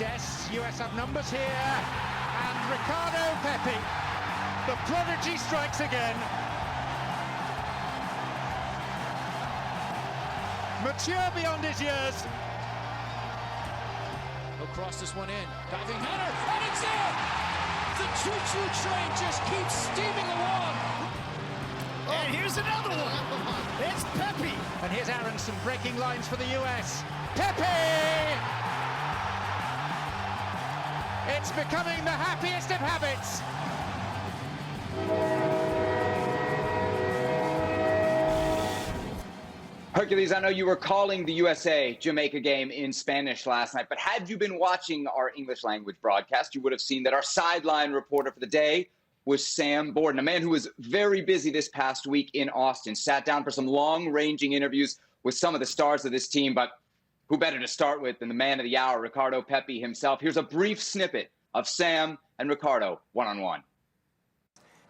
Des, US have numbers here, and Ricardo Pepi, the prodigy strikes again. Mature beyond his years. He'll cross this one in, diving header, and it's in! The choo-choo train just keeps steaming along. And here's another one. It's Pepi. And here's Aronson breaking lines for the US. Pepi! It's becoming the happiest of habits. Hercules, I know you were calling the USA-Jamaica game in Spanish last night, but had you been watching our English language broadcast, you would have seen that our sideline reporter for the day was Sam Borden, a man who was very busy this past week in Austin, sat down for some long-ranging interviews with some of the stars of this team, but who better to start with than the man of the hour, Ricardo Pepi himself. Here's a brief snippet of Sam and Ricardo one-on-one.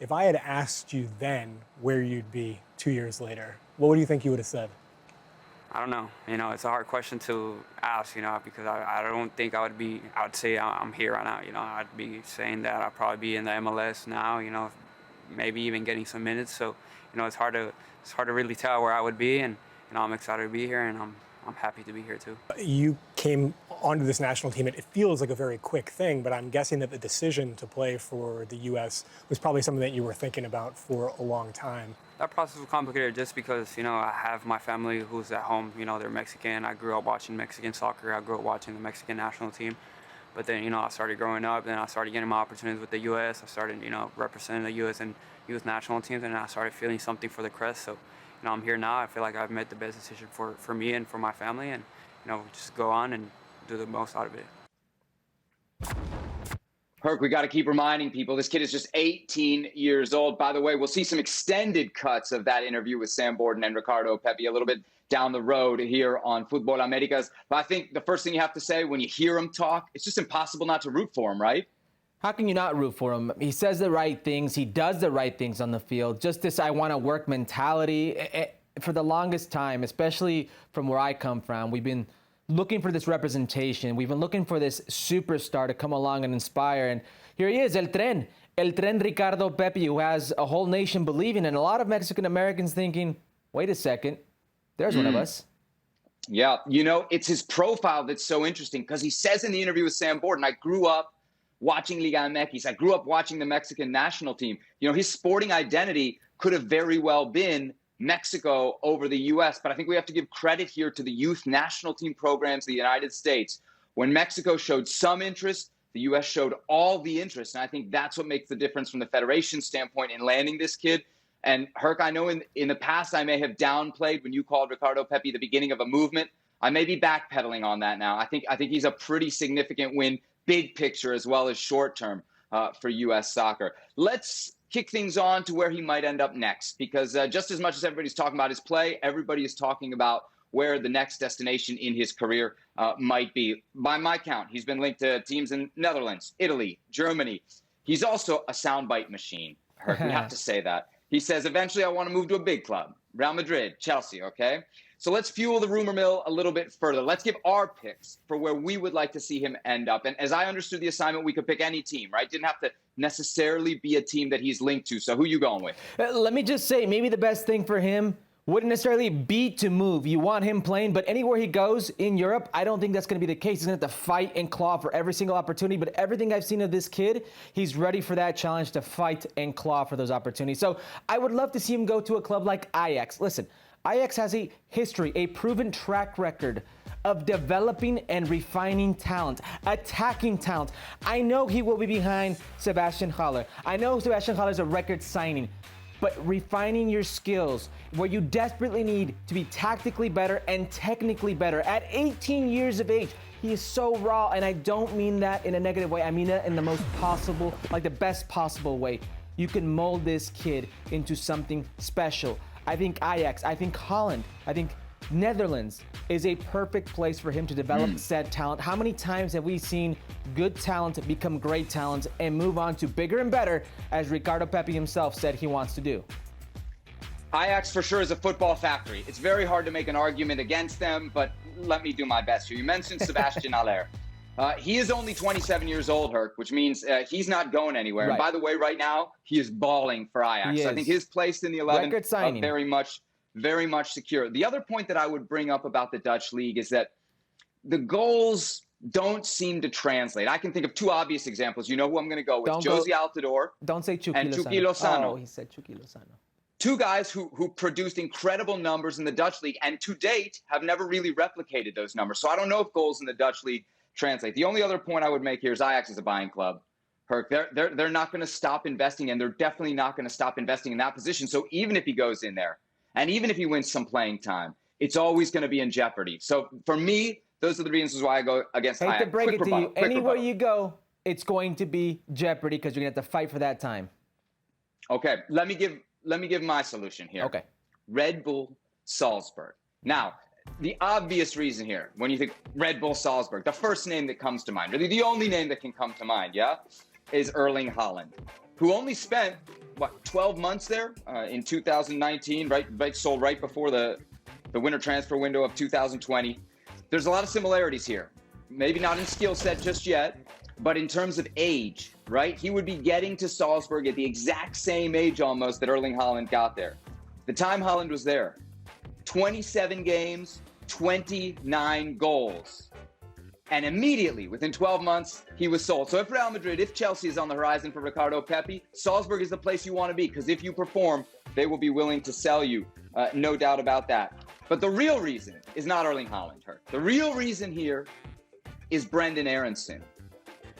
If I had asked you then where you'd be 2 years later, what would you think you would have said? I don't know. It's a hard question to ask, because I don't think I would say I'm here right now. I'd be saying that I'd probably be in the MLS now, maybe even getting some minutes. So, it's hard to really tell where I would be, and, I'm excited to be here, and I'm happy to be here too. You came onto this national team. It feels like a very quick thing, but I'm guessing that the decision to play for the U.S. was probably something that you were thinking about for a long time. That process was complicated just because, I have my family who's at home. They're Mexican. I grew up watching Mexican soccer. I grew up watching the Mexican national team. But then, I started growing up, and I started getting my opportunities with the U.S. I started, representing the U.S. and U.S. national teams, and I started feeling something for the crest. So, I'm here now. I feel like I've made the best decision for me and for my family, and, just go on and do the most out of it. Herc, we got to keep reminding people, this kid is just 18 years old. By the way, we'll see some extended cuts of that interview with Sam Borden and Ricardo Pepi a little bit down the road here on Fútbol Américas. But I think the first thing you have to say when you hear him talk, it's just impossible not to root for him, right? How can you not root for him? He says the right things. He does the right things on the field. Just this I want to work mentality. For the longest time, especially from where I come from, we've been looking for this representation. We've been looking for this superstar to come along and inspire. And here he is, El Tren Ricardo Pepi, who has a whole nation believing, and a lot of Mexican Americans thinking, wait a second, there's one of us. Yeah, it's his profile that's so interesting because he says in the interview with Sam Borden, I grew up watching Liga MX. I grew up watching the Mexican national team. His sporting identity could have very well been Mexico over the U.S., but I think we have to give credit here to the youth national team programs of the United States. When Mexico showed some interest, the U.S. showed all the interest, and I think that's what makes the difference from the federation standpoint in landing this kid. And Herc, I know in the past I may have downplayed when you called Ricardo Pepi the beginning of a movement. I may be backpedaling on that now. I think he's a pretty significant win, big picture as well as short term for U.S. soccer. Let's kick things on to where he might end up next, because just as much as everybody's talking about his play, everybody is talking about where the next destination in his career might be. By my count, he's been linked to teams in Netherlands, Italy, Germany. He's also a soundbite machine. We have to say that. He says, eventually I want to move to a big club, Real Madrid, Chelsea, okay? So let's fuel the rumor mill a little bit further. Let's give our picks for where we would like to see him end up. And as I understood the assignment, we could pick any team, right? Didn't have to necessarily be a team that he's linked to. So who you going with? Let me just say, maybe the best thing for him wouldn't necessarily be to move. You want him playing, but anywhere he goes in Europe, I don't think that's going to be the case. He's going to have to fight and claw for every single opportunity. But everything I've seen of this kid, he's ready for that challenge to fight and claw for those opportunities. So I would love to see him go to a club like Ajax. Listen, Ajax has a history, a proven track record of developing and refining talent, attacking talent. I know he will be behind Sebastian Haller. I know Sebastian Haller is a record signing, but refining your skills where you desperately need to be tactically better and technically better. At 18 years of age, he is so raw, and I don't mean that in a negative way. I mean that in the most possible, like the best possible way. You can mold this kid into something special. I think Ajax, I think Holland, I think Netherlands is a perfect place for him to develop said talent. How many times have we seen good talent become great talent and move on to bigger and better, as Ricardo Pepi himself said he wants to do? Ajax for sure is a football factory. It's very hard to make an argument against them, but let me do my best here. You mentioned Sebastian Haller. He is only 27 years old, Herc, which means he's not going anywhere. Right. And by the way, right now, he is balling for Ajax. He I think is. his place in the 11 Record signing. very much secure. The other point that I would bring up about the Dutch league is that the goals don't seem to translate. I can think of two obvious examples. You know who I'm going to go with? Josie Altidore. Don't say Chucky and Lozano. Chucky Lozano. Oh, he said Chucky Lozano. Two guys who produced incredible numbers in the Dutch league and to date have never really replicated those numbers. So I don't know if goals in the Dutch league translate. The only other point I would make here is Ajax is a buying club. Herc, they're not going to stop investing, and they're definitely not going to stop investing in that position. So even if he goes in there, and even if he wins some playing time, it's always going to be in jeopardy. So for me, those are the reasons why I go against Ajax. Hate to break Quick it to rebuttal, you, quick anywhere rebuttal. you go, it's going to be jeopardy because you're going to have to fight for that time. Okay, let me give my solution here. Okay. Red Bull Salzburg. Now, the obvious reason here, when you think Red Bull Salzburg, the first name that comes to mind, really the only name that can come to mind, yeah, is Erling Haaland, who only spent, 12 months there in 2019, right, sold right before the winter transfer window of 2020. There's a lot of similarities here. Maybe not in skill set just yet, but in terms of age, right? He would be getting to Salzburg at the exact same age almost that Erling Haaland got there. The time Haaland was there, 27 games, 29 goals. And immediately, within 12 months, he was sold. So if Real Madrid, if Chelsea is on the horizon for Ricardo Pepi, Salzburg is the place you want to be, because if you perform, they will be willing to sell you. No doubt about that. But the real reason is not Erling Haaland. The real reason here is Brendan Aronson.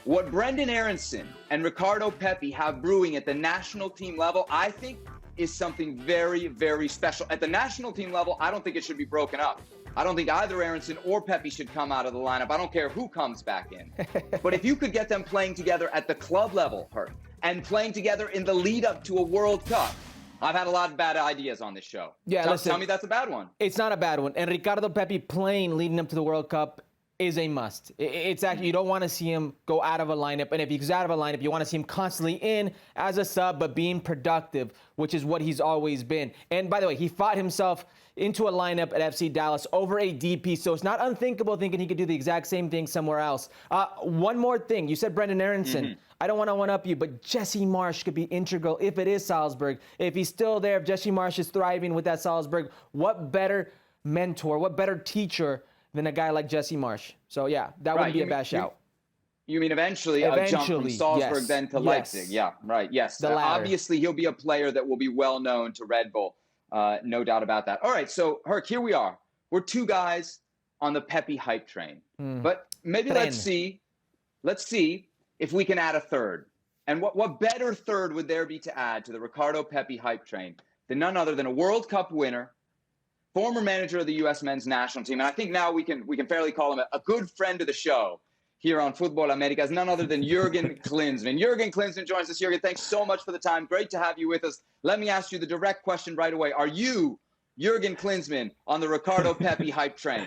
What Brendan Aronson and Ricardo Pepi have brewing at the national team level, I think, is something very, very special. At the national team level, I don't think it should be broken up. I don't think either Aronson or Pepi should come out of the lineup. I don't care who comes back in. But if you could get them playing together at the club level, and playing together in the lead up to a World Cup, I've had a lot of bad ideas on this show. Yeah, listen, tell me that's a bad one. It's not a bad one. And Ricardo Pepi playing leading up to the World Cup is a must. It's actually, you don't want to see him go out of a lineup. And if he goes out of a lineup, you want to see him constantly in as a sub, but being productive, which is what he's always been. And by the way, he fought himself into a lineup at FC Dallas over a DP. So it's not unthinkable thinking he could do the exact same thing somewhere else. One more thing. You said Brendan Aronson. Mm-hmm. I don't want to one-up you, but Jesse Marsch could be integral if it is Salzburg. If he's still there, if Jesse Marsch is thriving with that Salzburg, what better mentor, what better teacher than a guy like Jesse Marsch? So, yeah, that wouldn't be a bad shout. You mean eventually a jump from Salzburg yes, then to Leipzig? Yeah, right, yes. Obviously, he'll be a player that will be well-known to Red Bull. No doubt about that. All right, so, Herc, here we are. We're two guys on the Pepi hype train. But maybe let's see if we can add a third. And what better third would there be to add to the Ricardo Pepi hype train than none other than a World Cup winner, former manager of the U.S. men's national team, and I think now we can fairly call him a good friend of the show here on Football America, is none other than Jürgen Klinsmann. Jürgen Klinsmann joins us. Jürgen, thanks so much for the time. Great to have you with us. Let me ask you the direct question right away. Are you, Jürgen Klinsmann, on the Ricardo Pepi hype train?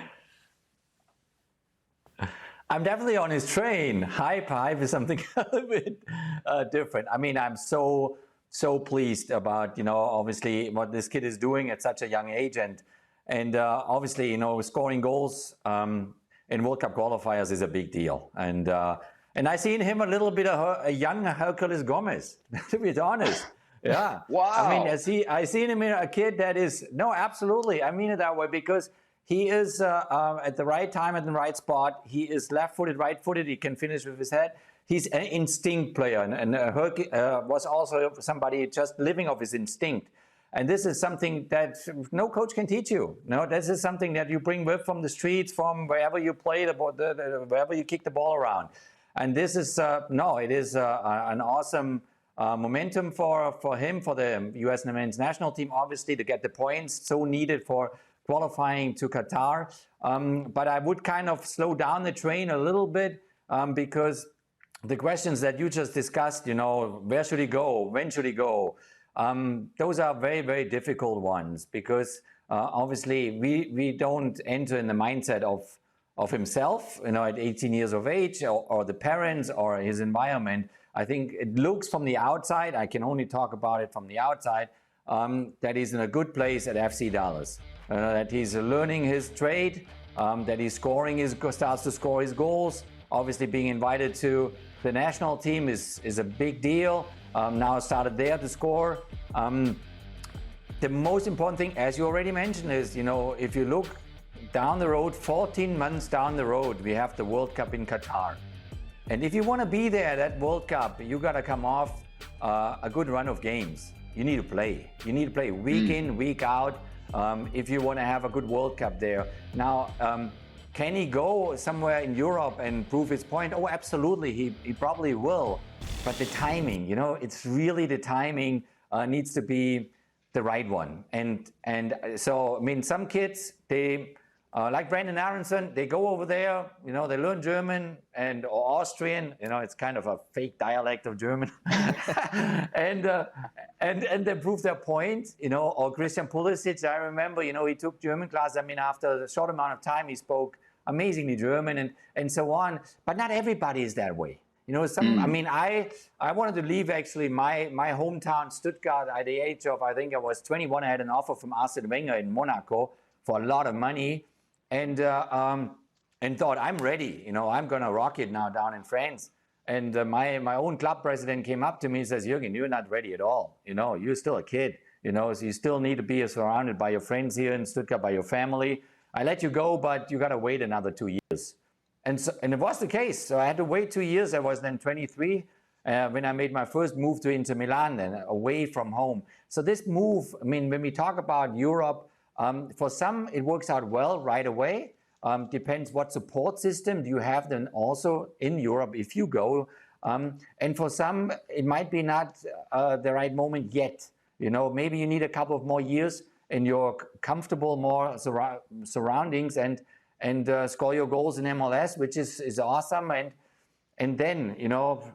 I'm definitely on his train. Hype is something a little bit different. I mean, I'm so pleased about, obviously what this kid is doing at such a young age. And obviously, scoring goals in World Cup qualifiers is a big deal. And I see in him a little bit of a young Hercules Gomez, to be honest. Yeah. Wow. I mean, I see in him a kid that is, no, absolutely. I mean it that way because he is at the right time, at the right spot. He is left-footed, right-footed. He can finish with his head. He's an instinct player. And Herc was also somebody just living off his instinct. And this is something that no coach can teach you. No, this is something that you bring with from the streets, from wherever you play, wherever you kick the ball around. And this is, it is an awesome momentum for him, for the U.S. men's national team, obviously, to get the points so needed for qualifying to Qatar. But I would kind of slow down the train a little bit because the questions that you just discussed, where should he go? When should he go? Those are very, very difficult ones because obviously we don't enter in the mindset of himself, at 18 years of age or the parents or his environment. I think it looks from the outside, I can only talk about it from the outside, that he's in a good place at FC Dallas, that he's learning his trade, that he's starts to score his goals, Obviously, being invited to the national team is a big deal. Now started there to score. The most important thing, as you already mentioned, is, if you look down the road, 14 months down the road, we have the World Cup in Qatar. And if you want to be there, that World Cup, you got to come off a good run of games. You need to play. You need to play week in, week out, if you want to have a good World Cup there. Now, can he go somewhere in Europe and prove his point? Oh, absolutely. He probably will. But the timing, it's really the timing needs to be the right one. And so, some kids, they, like Brandon Aronson, they go over there, they learn German or Austrian, it's kind of a fake dialect of German. and they prove their point, or Christian Pulisic, I remember, he took German class. After a short amount of time, he spoke amazingly German and so on. But not everybody is that way. I wanted to leave actually my hometown, Stuttgart, at the age of, I think I was 21. I had an offer from Arsene Wenger in Monaco for a lot of money, and thought, I'm ready. I'm going to rock it now down in France. And my own club president came up to me and says, Jürgen, you're not ready at all. You're still a kid. So you still need to be surrounded by your friends here in Stuttgart, by your family. I let you go, but you got to wait another 2 years. And it was the case. So I had to wait 2 years. I was then 23 when I made my first move to Inter Milan, then away from home. So this move, when we talk about Europe, for some it works out well right away. Depends what support system do you have then also in Europe if you go. And for some, it might be not the right moment yet. Maybe you need a couple of more years in your comfortable more surroundings and score your goals in MLS, which is awesome. And then,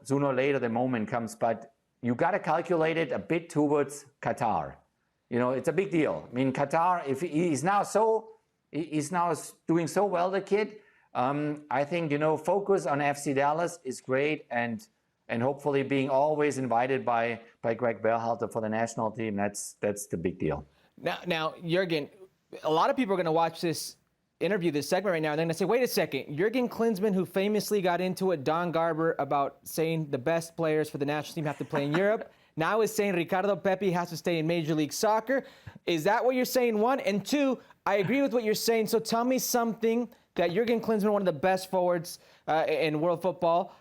sooner or later the moment comes, but you got to calculate it a bit towards Qatar. It's a big deal. Qatar, if he's now doing so well, the kid, I think, focus on FC Dallas is great, and hopefully being always invited by Greg Berhalter for the national team, that's the big deal. Now, Jürgen, a lot of people are going to watch this interview, this segment right now, and they're going to say, wait a second, Jürgen Klinsmann, who famously got into it, Don Garber, about saying the best players for the national team have to play in Europe, now is saying Ricardo Pepi has to stay in Major League Soccer. Is that what you're saying, one? And two, I agree with what you're saying, so tell me something that Jürgen Klinsmann, one of the best forwards in world football,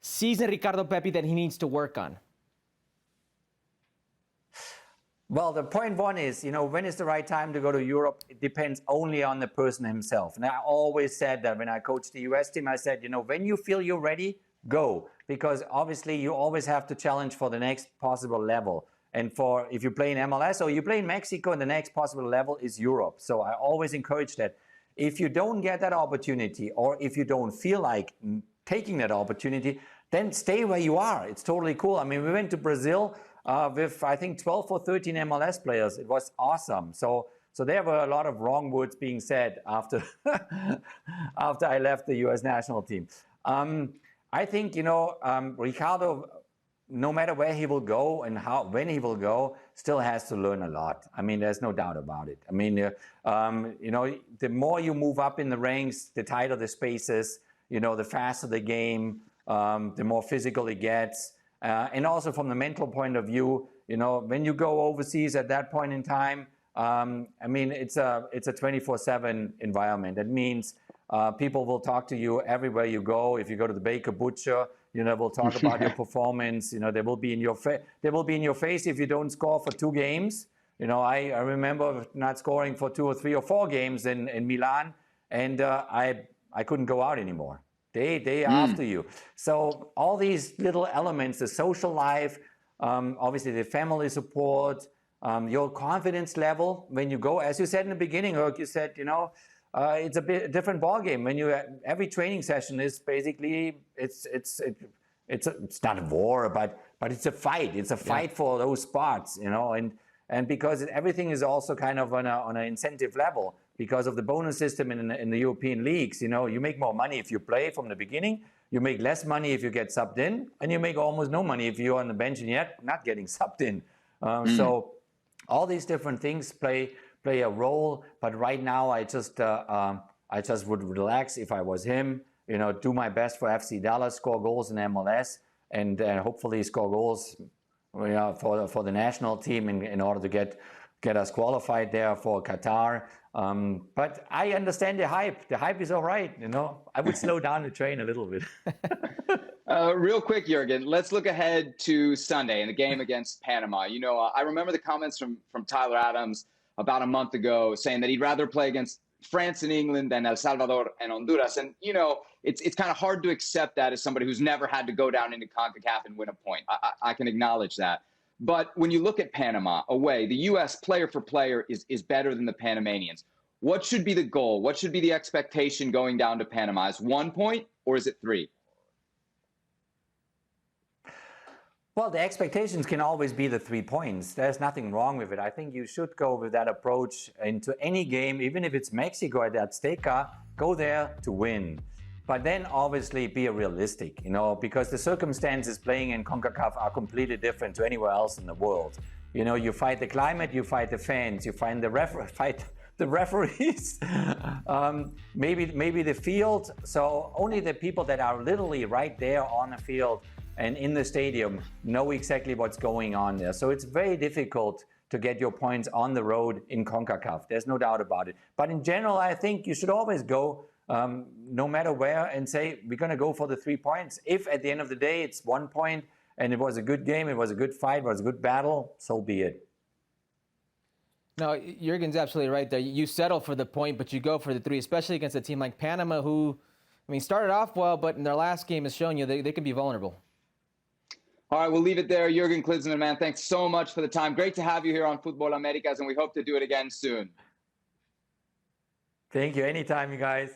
sees in Ricardo Pepi that he needs to work on. Well, the point one is, when is the right time to go to Europe? It depends only on the person himself. And I always said that when I coached the US team, I said, when you feel you're ready, go. Because obviously you always have to challenge for the next possible level. And if you play in MLS or you play in Mexico, and the next possible level is Europe. So I always encourage that. If you don't get that opportunity, or if you don't feel like taking that opportunity, then stay where you are. It's totally cool. We went to Brazil with, I think, 12 or 13 MLS players. It was awesome. So there were a lot of wrong words being said after after I left the U.S. national team. I think, Ricardo, no matter where he will go and when he will go, still has to learn a lot. There's no doubt about it. The more you move up in the ranks, the tighter the spaces, the faster the game, the more physical it gets. And also from the mental point of view, when you go overseas at that point in time, it's a 24/7 environment. That means people will talk to you everywhere you go. If you go to the baker butcher, we'll talk about your performance. They will be in your face if you don't score for 2 games. I remember not scoring for 2 or 3 or 4 games in Milan, and I couldn't go out anymore. They after you. So all these little elements, the social life, obviously the family support, your confidence level when you go, as you said in the beginning, Jörg, you said, it's a bit different ballgame. When every training session is basically, it's not a war, but it's a fight. It's a fight for those spots, and because everything is also kind of on an incentive level. Because of the bonus system in the European leagues, you make more money if you play from the beginning, you make less money if you get subbed in, and you make almost no money if you're on the bench and yet not getting subbed in. So all these different things play a role. But right now, I just would relax if I was him. do my best for FC Dallas, score goals in MLS, and hopefully score goals for the national team in order to get us qualified there for Qatar. But I understand the hype. The hype is all right. I would slow down the train a little bit. Real quick, Jurgen, let's look ahead to Sunday in the game against Panama. I remember the comments from Tyler Adams about a month ago saying that he'd rather play against France and England than El Salvador and Honduras. And, it's kind of hard to accept that as somebody who's never had to go down into CONCACAF and win a point. I can acknowledge that. But when you look at Panama away, the U.S. player for player is better than the Panamanians. What should be the goal? What should be the expectation going down to Panama? Is 1 point or is it 3? Well, the expectations can always be the 3 points. There's nothing wrong with it. I think you should go with that approach into any game, even if it's Mexico at Azteca, go there to win. But then obviously be realistic, because the circumstances playing in CONCACAF are completely different to anywhere else in the world. You fight the climate, you fight the fans, you fight the referees, maybe the field. So only the people that are literally right there on the field and in the stadium know exactly what's going on there. So it's very difficult to get your points on the road in CONCACAF. There's no doubt about it. But in general, I think you should always go no matter where and say, we're going to go for the 3 points. If at the end of the day it's 1 point and it was a good game, it was a good fight, it was a good battle, so be it. No, Jurgen's absolutely right there. You settle for the point, but you go for the 3, especially against a team like Panama who, started off well, but in their last game has shown you they can be vulnerable. All right, we'll leave it there. Jürgen Klinsmann, man, thanks so much for the time. Great to have you here on Football Americas, and we hope to do it again soon. Thank you. Anytime, you guys.